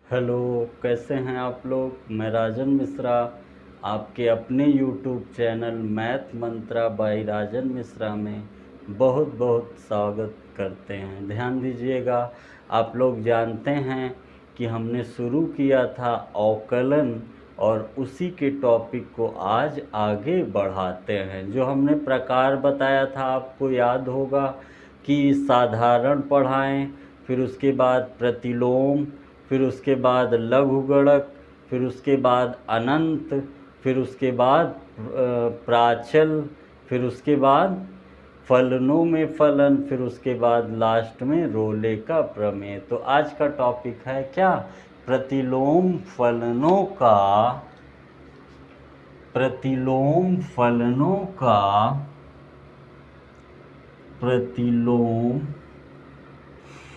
Hello, कैसे हैं आप लोग। मैं राजन मिश्रा आपके अपने यूट्यूब चैनल मैथ मंत्रा बाय राजन मिश्रा में बहुत बहुत स्वागत करते हैं। ध्यान दीजिएगा, आप लोग जानते हैं कि हमने शुरू किया था अवकलन और उसी के टॉपिक को आज आगे बढ़ाते हैं। जो हमने प्रकार बताया था आपको याद होगा कि साधारण पढ़ाएं, फिर उसके बाद प्रतिलोम, फिर उसके बाद लघुगणक, फिर उसके बाद अनंत, फिर उसके बाद प्राचल, फिर उसके बाद फलनों में फलन, फिर उसके बाद लास्ट में रोले का प्रमेय। तो आज का टॉपिक है क्या? प्रतिलोम फलनों का प्रतिलोम फलनों का प्रतिलोम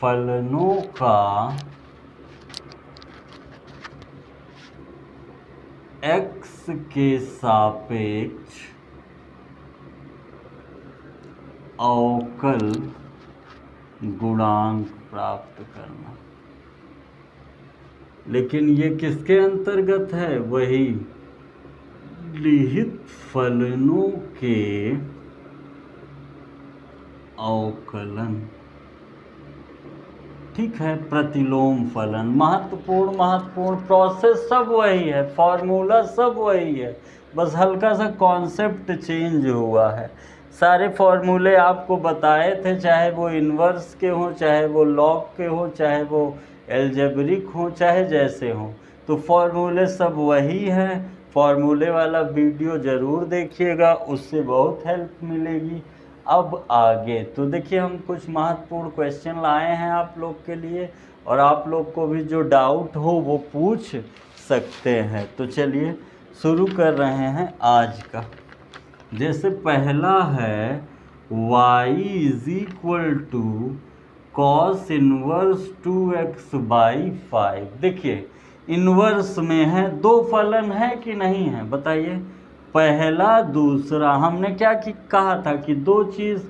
फलनों का x के सापेक्ष अवकल गुणांक प्राप्त करना। लेकिन ये किसके अंतर्गत है? वही निहित फलनों के अवकलन। ठीक है, प्रतिलोम फलन महत्वपूर्ण प्रोसेस सब वही है, फॉर्मूला सब वही है, बस हल्का सा कॉन्सेप्ट चेंज हुआ है। सारे फॉर्मूले आपको बताए थे, चाहे वो इन्वर्स के हों, चाहे वो लॉग के हों, चाहे वो एल्जेब्रिक हों, चाहे जैसे हों, तो फॉर्मूले सब वही हैं। फॉर्मूले वाला वीडियो ज़रूर देखिएगा, उससे बहुत हेल्प मिलेगी। अब आगे तो देखिए, हम कुछ महत्वपूर्ण क्वेश्चन लाए हैं आप लोग के लिए, और आप लोग को भी जो डाउट हो वो पूछ सकते हैं। तो चलिए शुरू कर रहे हैं आज का। जैसे पहला है y is equal to cos inverse 2x/5। देखिए इनवर्स में है, दो फलन है कि नहीं है बताइए, पहला दूसरा। हमने क्या कहा था कि दो चीज़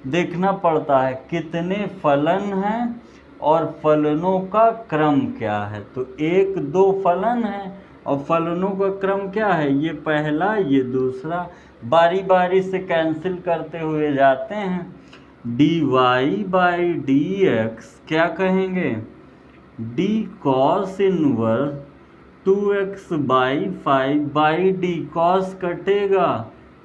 देखना पड़ता है, कितने फलन हैं और फलनों का क्रम क्या है। तो एक दो फलन है और फलनों का क्रम क्या है, ये पहला ये दूसरा। बारी बारी से कैंसिल करते हुए जाते हैं। dy/dx क्या कहेंगे, d cos inverse 2x/5 by D, cos कटेगा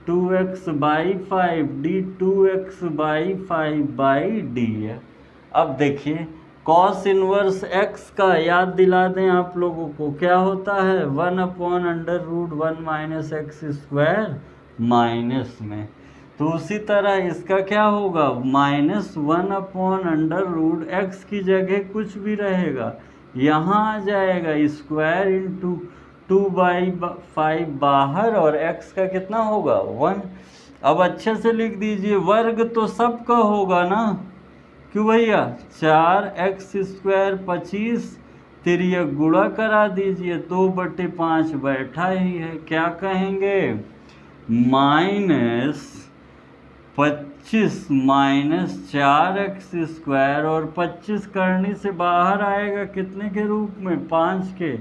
2x/5 d 2x/5 by D है। अब देखिए कॉस इनवर्स x का याद दिला दें आप लोगों को, क्या होता है 1/√1 - x² माइनस में। तो उसी तरह इसका क्या होगा, -1/√x की जगह कुछ भी रहेगा, यहाँ आ जाएगा स्क्वायर इंटू 2/5 बाहर, और x का कितना होगा 1। अब अच्छे से लिख दीजिए, वर्ग तो सबका होगा ना, क्यों भैया, 4x² 25, तिर्यक गुणा करा दीजिए, 2/5 बैठा ही है। क्या कहेंगे, -25 - 4x², और 25 करने से बाहर आएगा कितने के रूप में, 5 के,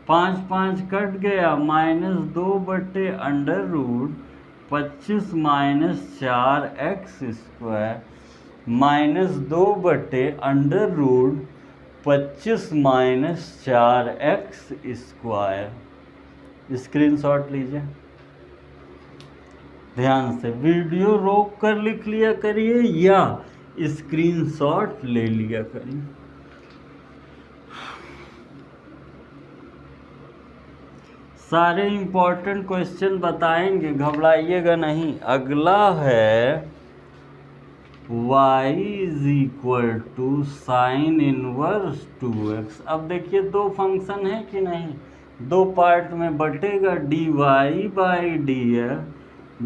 5 5 कट गया, -2/√25 - 4x², -2/√25 - 4x²। स्क्रीनशॉट लीजिए, ध्यान से वीडियो रोक कर लिख लिया करिए या स्क्रीनशॉट ले लिया करिए। सारे इंपॉर्टेंट क्वेश्चन बताएंगे, घबराइएगा नहीं। अगला है y is equal to sine inverse 2x। अब देखिए दो फंक्शन है कि नहीं, दो पार्ट में बटेगा, dy/dx,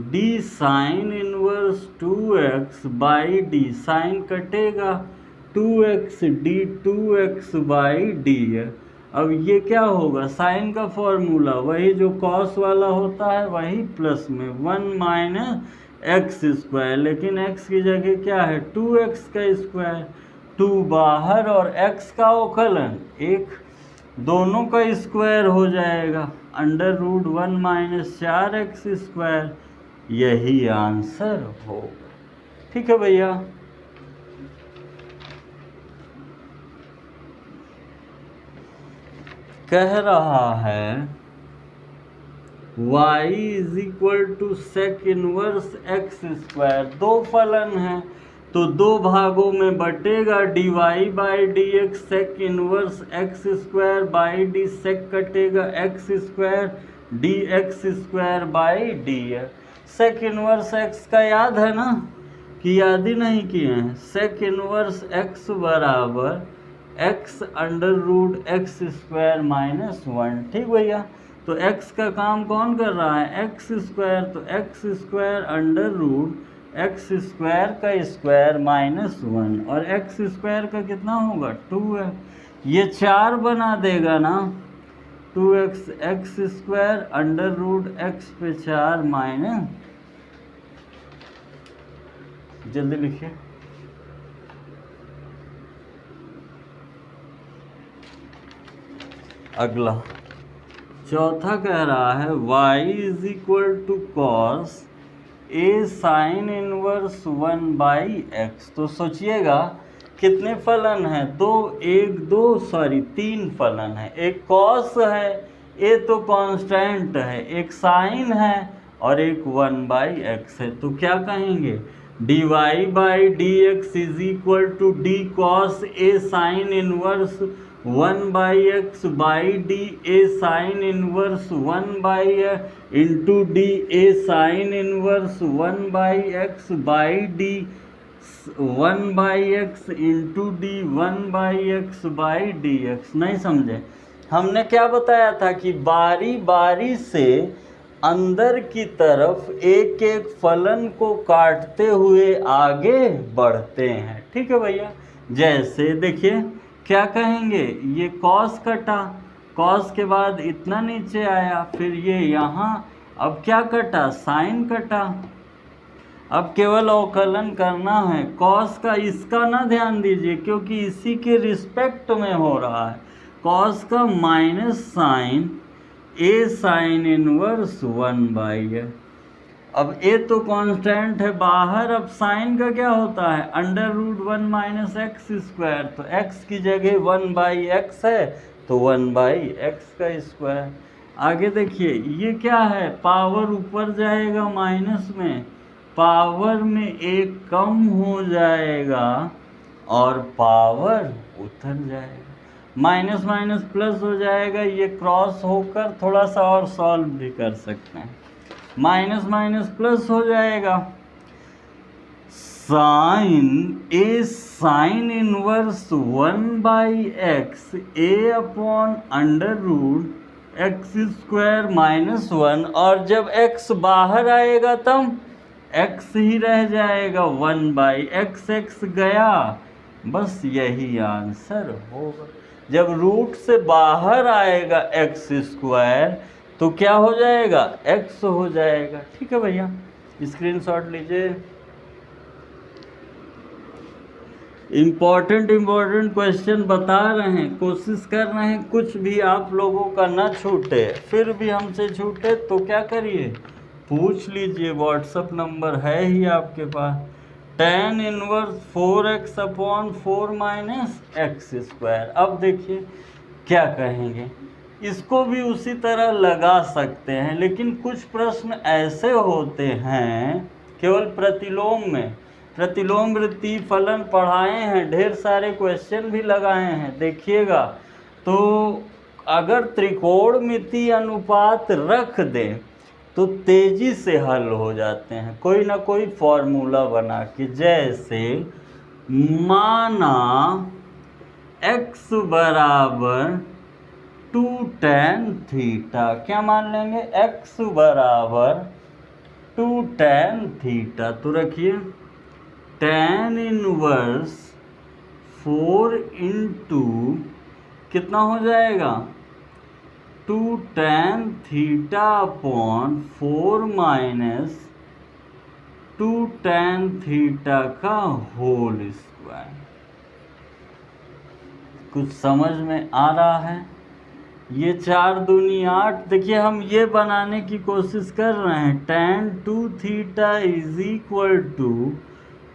d sine inverse 2x/d, sine कटेगा 2x d 2x/d है। अब ये क्या होगा, साइन का फॉर्मूला वही जो कॉस वाला होता है वही, प्लस में 1 - x², लेकिन x की जगह क्या है 2x², 2 बाहर और x का अवकलन 1। दोनों का स्क्वायर हो जाएगा, √1 - 4x², यही आंसर होगा। ठीक है भैया। कह रहा है y = sec इनवर्स x²। दो फलन है तो दो भागों में बटेगा, dy/dx sec inverse x²/d sec कटेगा x² dx²/dx। sec inverse x का याद है ना, कि याद ही नहीं किए हैं। sec इनवर्स x बराबर x √x² - 1। ठीक भैया। तो x का काम कौन कर रहा है, x², तो x² √x² का स्क्वायर -1, और x² का कितना होगा 2 है, ये 4 बना देगा ना, 2x x² √x पे 4 माइनस, जल्दी लिखिए। अगला चौथा कह रहा है y = cos a sin inverse 1/x। तो सोचिएगा कितने फलन हैं, तीन फलन है। एक cos है, a तो कांस्टेंट है, एक sin है और एक 1/x है। तो क्या कहेंगे, dy/dx = d cos a sin inverse 1/x/d a sin inverse 1/x into d a sin inverse 1/x/d 1/x into d 1/x/dx। नहीं समझे, हमने क्या बताया था कि बारी बारी से अंदर की तरफ एक एक फलन को काटते हुए आगे बढ़ते हैं। ठीक है भैया। जैसे देखिए क्या कहेंगे, ये कॉस कटा, कॉस के बाद इतना नीचे आया, फिर ये यहाँ, अब क्या कटा, साइन कटा। अब केवल अवकलन करना है कॉस का, इसका ना ध्यान दीजिए क्योंकि इसी के रिस्पेक्ट में हो रहा है। कॉस का minus sine a sine inverse 1/x। अब a तो कांस्टेंट है बाहर, अब साइन का क्या होता है, √1 - x²। तो x की जगह 1/x है तो 1/x का स्क्वायर। आगे देखिए ये क्या है, पावर ऊपर जाएगा माइनस में, पावर में एक कम हो जाएगा और पावर उतर जाएगा, माइनस माइनस प्लस हो जाएगा। ये क्रॉस होकर थोड़ा सा और सॉल्व भी कर सकते हैं, माइनस माइनस प्लस हो जाएगा। साइन ए साइन इनवर्स 1/x a/√x² - 1, और जब x बाहर आएगा तब x ही रह जाएगा, 1/x, x गया, बस यही आंसर होगा। जब रूट से बाहर आएगा x² तो क्या हो जाएगा, x हो जाएगा। ठीक है भैया, स्क्रीनशॉट लीजिए। इम्पोर्टेंट क्वेश्चन बता रहे हैं, कोशिश कर रहे हैं कुछ भी आप लोगों का ना छूटे। फिर भी हमसे छूटे तो क्या करिए, पूछ लीजिए, व्हाट्सअप नंबर है ही आपके पास। tan inverse 4x/4 - x²। अब देखिए क्या कहेंगे, इसको भी उसी तरह लगा सकते हैं, लेकिन कुछ प्रश्न ऐसे होते हैं केवल प्रतिलोम में, प्रतिलोम वृत्ति फलन पढ़ाए हैं, ढेर सारे क्वेश्चन भी लगाए हैं, देखिएगा। तो अगर त्रिकोणमिति अनुपात रख दें तो तेजी से हल हो जाते हैं, कोई ना कोई फॉर्मूला बना के। जैसे माना x बराबर 2 tan थीटा, क्या मान लेंगे, x बराबर 2 tan थीटा। तो रखिए tan इनवर्स 4 इंटू कितना हो जाएगा, 2 tan θ/4 माइनस 2 tan थीटा का होल स्क्वायर। कुछ समझ में आ रहा है? ये 4 दूनी 8। देखिए हम ये बनाने की कोशिश कर रहे हैं। tan 2 theta is equal to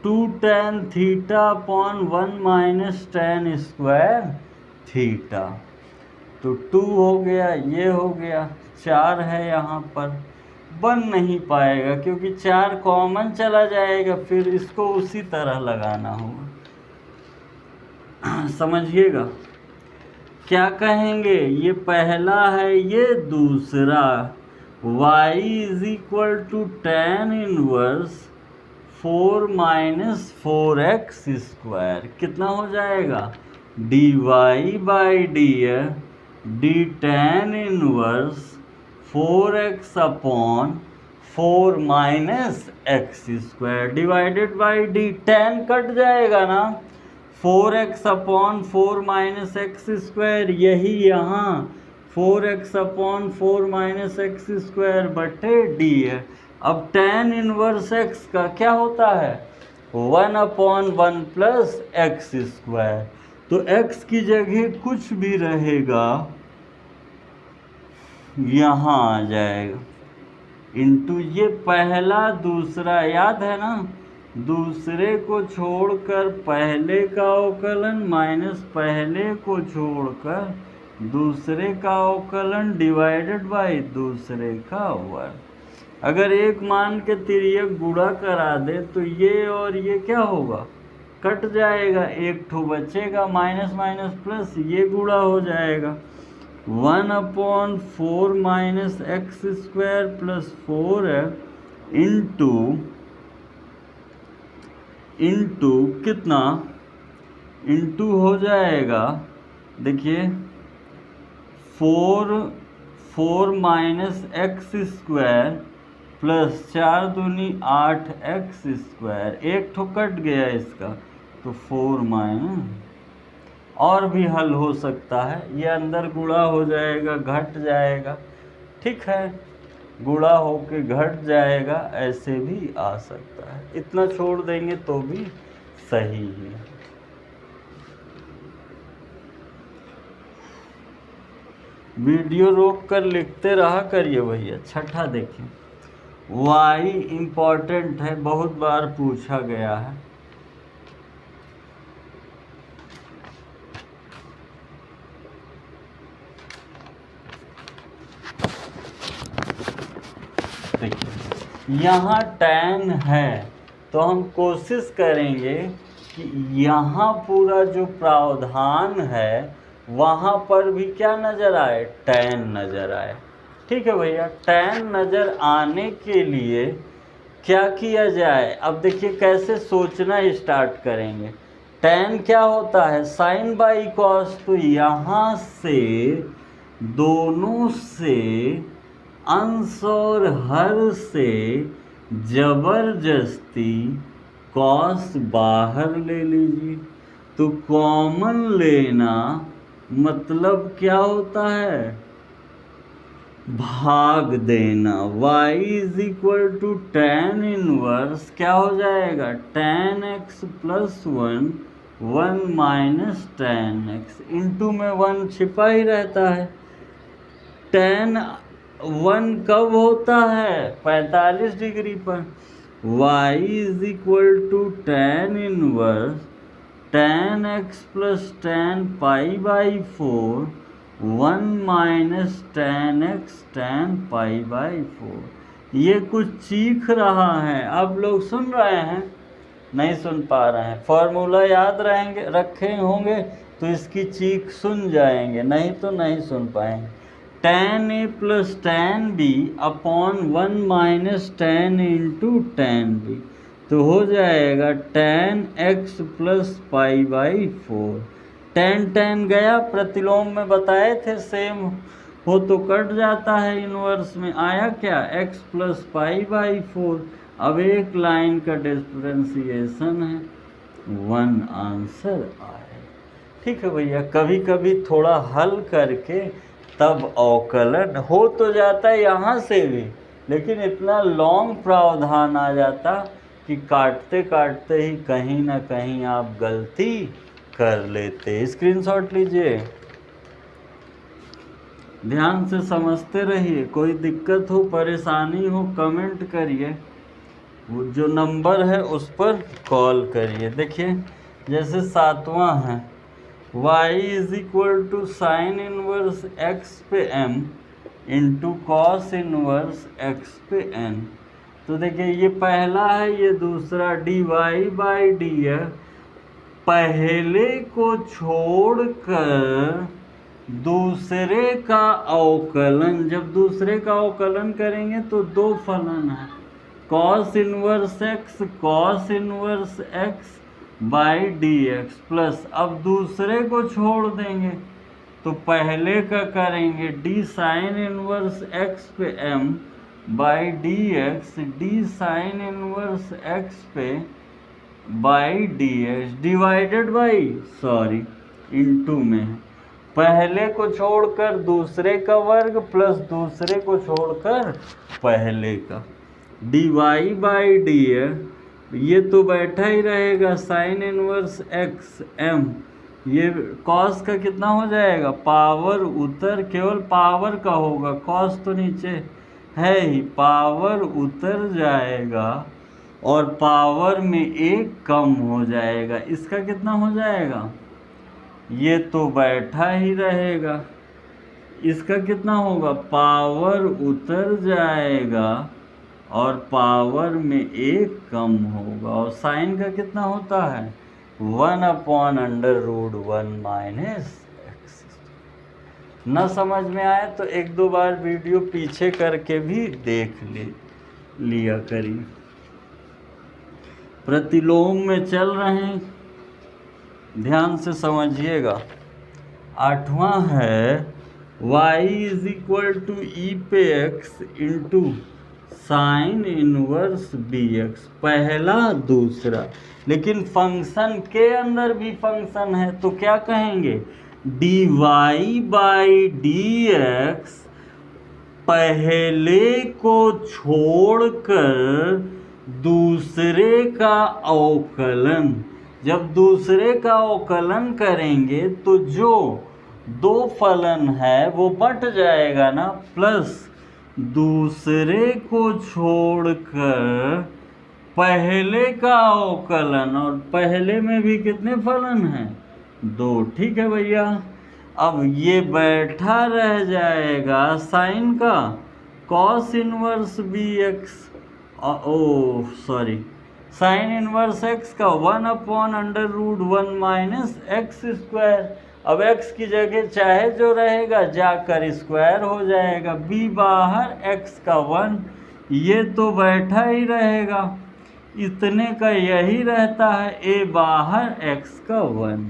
2 tan theta upon 1 minus tan square theta. तो 2 हो गया, ये हो गया, 4 है यहाँ पर, बन नहीं पाएगा क्योंकि 4 कॉमन चला जाएगा, फिर इसको उसी तरह लगाना होगा। समझिएगा क्या कहेंगे, ये पहला है, ये दूसरा। y is equal to tan inverse 4 minus 4x square, कितना हो जाएगा, dy by D tan inverse 4x upon 4 minus x square divided by D. tan cut जाएगा ना, 4x upon 4 minus x square, यही यहाँ 4x upon 4 minus x square बटे D है। अब tan इनवर्स x का क्या होता है, 1 अपॉन 1 प्लस एक्स स्क्वायर। तो x की जगह कुछ भी रहेगा यहाँ आ जाएगा, इंटू ये पहला दूसरा, याद है ना, दूसरे को छोड़कर पहले का अवकलन माइनस पहले को छोड़कर दूसरे का अवकलन डिवाइडेड बाई दूसरे का वर्ग। अगर एक मान के तिर्यक गुणा करा दे तो ये और ये क्या होगा, कट जाएगा, एक ठो बचेगा, माइनस माइनस प्लस, ये गुणा हो जाएगा। 1 upon 4 minus x square plus 4 into कितना, इंटू हो जाएगा, देखिए 4 माइनस एक्स स्क्वायर प्लस 4 दूनी 8 एक्स स्क्वायर, एक ठो कट गया इसका, तो 4 माइनस, और भी हल हो सकता है, ये अंदर गुणा हो जाएगा, घट जाएगा, ठीक है, गुणा होके घट जाएगा, ऐसे भी आ सकता है, इतना छोड़ देंगे तो भी सही है। वीडियो रोक कर लिखते रहा करिए भैया। छठा देखिए, y इम्पॉर्टेंट है, बहुत बार पूछा गया है। यहाँ tan है तो हम कोशिश करेंगे कि यहाँ पूरा जो प्रावधान है वहाँ पर भी क्या नज़र आए, tan नज़र आए। ठीक है भैया, tan नज़र आने के लिए क्या किया जाए, अब देखिए कैसे सोचना स्टार्ट करेंगे। tan क्या होता है, साइन बाई कॉस, तो यहाँ से दोनों से अंश और हर से जबरदस्ती कॉस बाहर ले लीजिए, तो कॉमन लेना मतलब क्या होता है, भाग देना। y is equal to tan inverse क्या हो जाएगा, tan x plus 1 minus tan x, into में 1 छिपा ही रहता है। tan 1 कब होता है, 45 डिग्री पर। y is equal to tan inverse tan x plus tan pi by 4 1 minus tan x tan pi by 4। ये कुछ चीख रहा है, आप लोग सुन रहे हैं, नहीं सुन पा रहे हैं, फॉर्मूला याद रहेंगे रखे होंगे तो इसकी चीख सुन जाएंगे, नहीं तो नहीं सुन पाएंगे। tan a plus tan b upon 1 minus tan into tan b, तो हो जाएगा tan x plus pi by 4। tan गया, प्रतिलोम में बताए थे सेम हो तो कट जाता है, इनवर्स में आया क्या, x प्लस पाई बाई 4। अब एक लाइन का डिफरेंशिएशन है, 1 आंसर आए। ठीक है भैया, कभी कभी थोड़ा हल करके तब अवकलन हो तो जाता है यहाँ से भी, लेकिन इतना लॉन्ग प्रावधान आ जाता कि काटते काटते ही कहीं ना कहीं आप गलती कर लेते। स्क्रीनशॉट लीजिए। ध्यान से समझते रहिए, कोई दिक्कत हो परेशानी हो कमेंट करिए, वो जो नंबर है उस पर कॉल करिए। देखिए जैसे 7वां है y is equal to sine inverse x पे m into cos inverse x पे n। तो देखिए ये पहला है, ये दूसरा dy बाई dx पहले को छोड़कर दूसरे का अवकलन, जब दूसरे का अवकलन करेंगे तो दो फलन है, cos inverse x by dx plus, अब दूसरे को छोड़ देंगे तो पहले का करेंगे d साइन इनवर्स x पे m by dx, d sine inverse x पे by dx divided by into में पहले को छोड़कर दूसरे का वर्ग प्लस दूसरे को छोड़कर पहले का, dy बाई dx ये तो बैठा ही रहेगा साइन इनवर्स x m, ये कॉस का कितना हो जाएगा, पावर उतर, केवल पावर का होगा, कॉस तो नीचे है ही, पावर उतर जाएगा और पावर में एक कम हो जाएगा, इसका कितना हो जाएगा, ये तो बैठा ही रहेगा, इसका कितना होगा, पावर उतर जाएगा और पावर में एक कम होगा, और साइन का कितना होता है 1/√1 माइनस x। न समझ में आए तो एक दो बार वीडियो पीछे करके भी देख लिया करिए। प्रतिलोम में चल रहे हैं, ध्यान से समझिएगा। 8वां है y इज इक्वल टू ई पे x into sine inverse bx, पहला दूसरा, लेकिन फंक्शन के अंदर भी फंक्शन है तो क्या कहेंगे, dy बाई dx पहले को छोड़कर दूसरे का अवकलन, जब दूसरे का अवकलन करेंगे तो जो दो फलन है वो बट जाएगा ना, प्लस दूसरे को छोड़कर पहले का अवकलन, और पहले में भी कितने फलन हैं, दो, ठीक है भैया। अब ये बैठा रह जाएगा साइन का cos inverse bx, sign inverse x का 1/√1 माइनस एक्स स्क्वायर, अब x की जगह चाहे जो रहेगा जाकर स्क्वायर हो जाएगा, b बाहर x का 1, ये तो बैठा ही रहेगा, इतने का यही रहता है, a बाहर x का 1,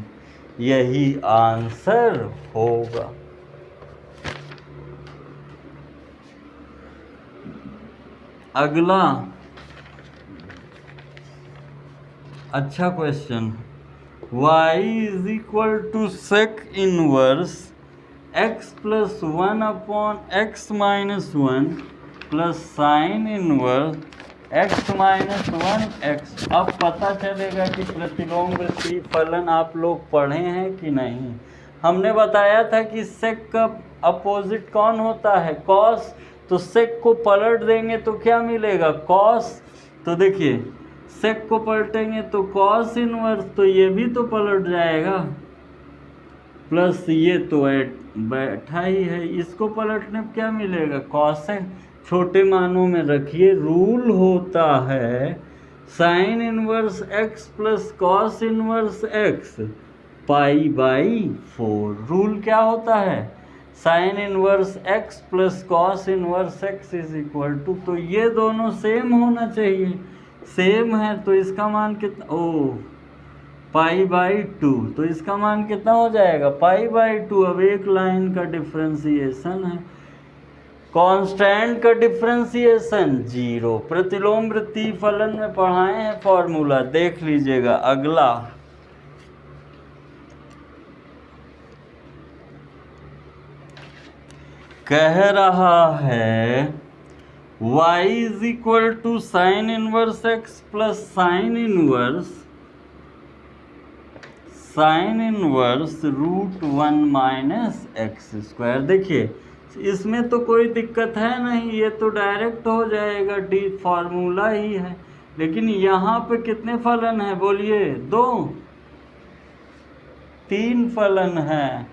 यही आंसर होगा। अगला अच्छा question, y is equal to sec inverse x plus 1/x minus 1 plus sine inverse x minus 1x। अब पता चलेगा कि प्रतिलोमवृत्तीय फलन आप लोग पढ़े हैं कि नहीं। हमने बताया था कि सेक का अपोजिट कौन होता है, कॉस, तो सेक को पलट देंगे तो क्या मिलेगा, कॉस, तो देखिए सेक को पलटेंगे तो कॉस इनवर्स, तो ये भी तो पलट जाएगा, प्लस ये तो बैठा ही है, इसको पलटने पर क्या मिलेगा, कॉसेक, छोटे मानों में रखिए, रूल होता है sine inverse x plus cos inverse x π/4, rule क्या होता है, sine inverse x plus cos inverse x is equal to, तो ये दोनों सेम होना चाहिए, सेम है तो इसका मान कितना, π/2, तो इसका मान कितना हो जाएगा, π/2। अब एक लाइन का डिफ्रेंसिएशन है, कांस्टेंट का डिफ्रेंसिएशन 0। प्रतिलोमवृत्तीय फलन में पढ़ाए हैं फॉर्मूला, देख लीजिएगा। अगला कह रहा है y is equal to sine inverse x plus sine inverse √1 minus x square. देखिए इसमें तो कोई दिक्कत है नहीं, ये तो डायरेक्ट हो जाएगा, डी फॉर्मूला ही है। लेकिन यहाँ पे कितने फलन हैं बोलिए? 2 3 फलन है।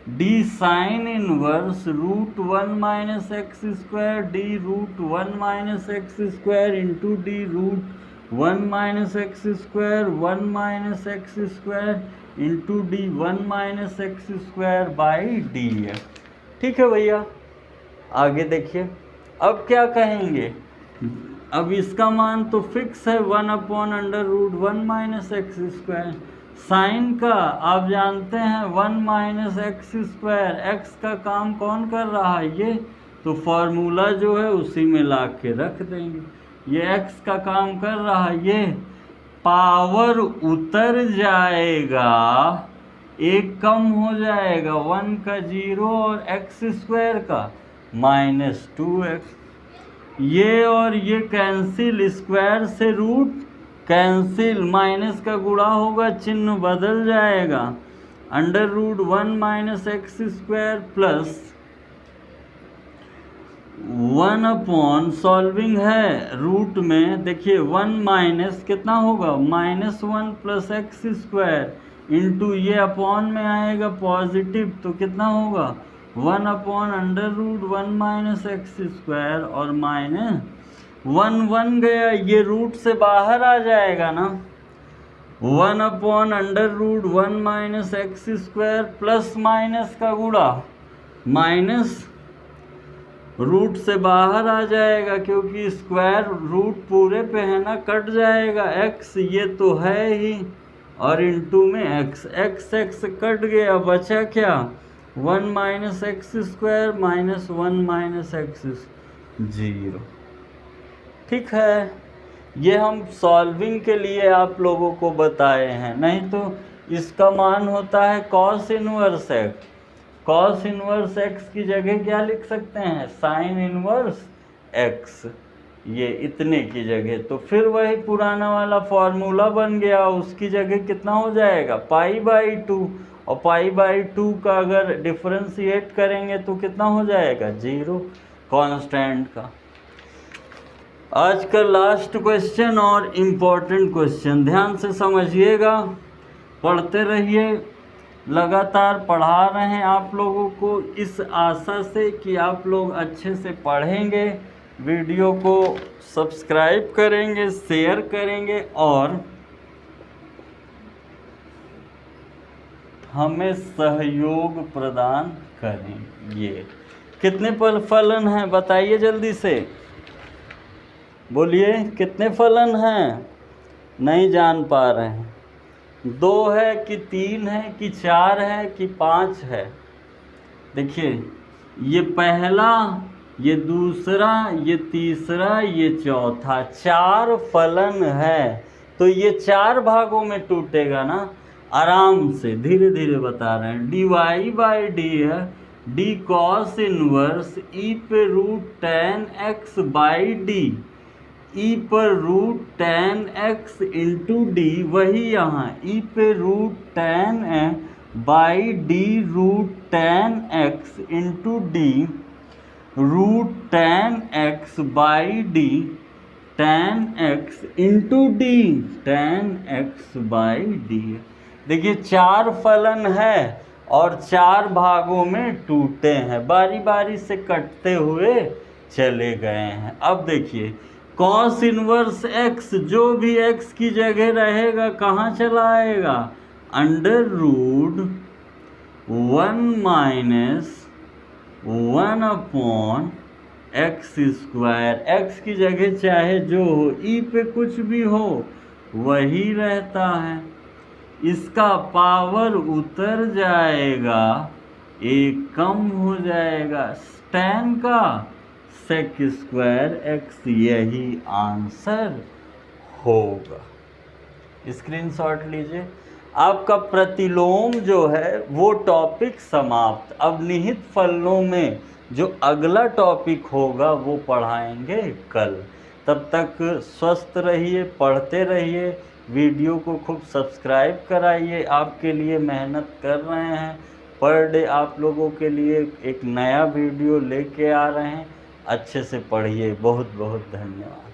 D sign inverse √1 minus x square, D √1 minus x square into D √1 minus x square, 1 minus x square into D 1 minus x square by D x. ठीक है भैया, आगे देखिए। अब क्या कहेंगे? अब इसका मान तो फिक्स है 1/√1 माइनस एक्स स्क्वायर। साइन का आप जानते हैं 1 माइनस एक्स स्क्वायर, एक्स का काम कौन कर रहा है? ये तो फॉर्मूला जो है उसी में ला के रख देंगे। ये एक्स का काम कर रहा है, ये पावर उतर जाएगा, एक कम हो जाएगा, 1 का 0 और एक्स स्क्वायर का -2x। ये और ये कैंसिल, स्क्वायर से रूट कैंसिल, माइनस का गुणा होगा, चिन्ह बदल जाएगा, √1 minus x square plus 1 solving है रूट में, देखिए 1 माइनस कितना होगा? -1 प्लस एक्स स्क्वायर इंटू ये अपॉन में आएगा पॉजिटिव, तो कितना होगा? 1/√1 माइनस एक्स स्क्वायर और माइनस 1 गया, ये रूट से बाहर आ जाएगा ना, 1/√1 minus x square plus minus का गुणा, माइनस रूट से बाहर आ जाएगा क्योंकि स्क्वायर रूट पूरे पे है ना, कट जाएगा, एक्स ये तो है ही, और इंटू में एक्स, एक्स कट गया, बचा क्या? 1 minus x square minus 1 minus x 0। ठीक है, ये हम सॉल्विंग के लिए आप लोगों को बताए हैं, नहीं तो इसका मान होता है cos inverse x. Cos inverse x की जगह क्या लिख सकते हैं? साइन इनवर्स एक्स, ये इतने की जगह, तो फिर वही पुराना वाला फॉर्मूला बन गया, उसकी जगह कितना हो जाएगा? π/2, और π/2 का अगर डिफरेंशिएट करेंगे तो कितना हो जाएगा? 0 कांस्टेंट का। आज का लास्ट क्वेश्चन और इम्पोर्टेंट क्वेश्चन, ध्यान से समझिएगा, पढ़ते रहिए, लगातार पढ़ा रहे हैं आप लोगों को इस आशा से कि आप लोग अच्छे से पढ़ेंगे, वीडियो को सब्सक्राइब करेंगे, शेयर करेंगे और हमें सहयोग प्रदान करेंगे। कितने फलन हैं बताइए जल्दी से, बोलिए कितने फलन हैं? नहीं जान पा रहे हैं, 2 है कि 3 है कि 4 है कि 5 है? देखिए, ये पहला, ये दूसरा, ये तीसरा, ये चौथा, 4 फलन है, तो ये 4 भागों में टूटेगा ना, आराम से धीरे धीरे बता रहे हैं। dy/d है, डी कॉस इनवर्स e पे √tan x by D, e पर √tan x इंटू डी, वही यहाँ e पे √tan by D √tan x into D, √tan x by D tan x into D, tan x by D. देखिए 4 फलन है और 4 भागों में टूटे हैं, बारी बारी से कटते हुए चले गए हैं। अब देखिए कॉस इनवर्स एक्स, जो भी एक्स की जगह रहेगा कहाँ चला आएगा? √1 माइनस 1/x स्क्वायर, एक्स की जगह चाहे जो हो, ई पे कुछ भी हो वही रहता है, इसका पावर उतर जाएगा, एक कम हो जाएगा, tan का sec स्क्वायर x, यही आंसर होगा। स्क्रीनशॉट लीजिए। आपका प्रतिलोम जो है वो टॉपिक समाप्त। अब निहित फलनों में जो अगला टॉपिक होगा वो पढ़ाएंगे कल। तब तक स्वस्थ रहिए, पढ़ते रहिए, वीडियो को खूब सब्सक्राइब कराइए, आपके लिए मेहनत कर रहे हैं, पर डे आप लोगों के लिए एक नया वीडियो लेके आ रहे हैं। अच्छे से पढ़िए। बहुत बहुत धन्यवाद।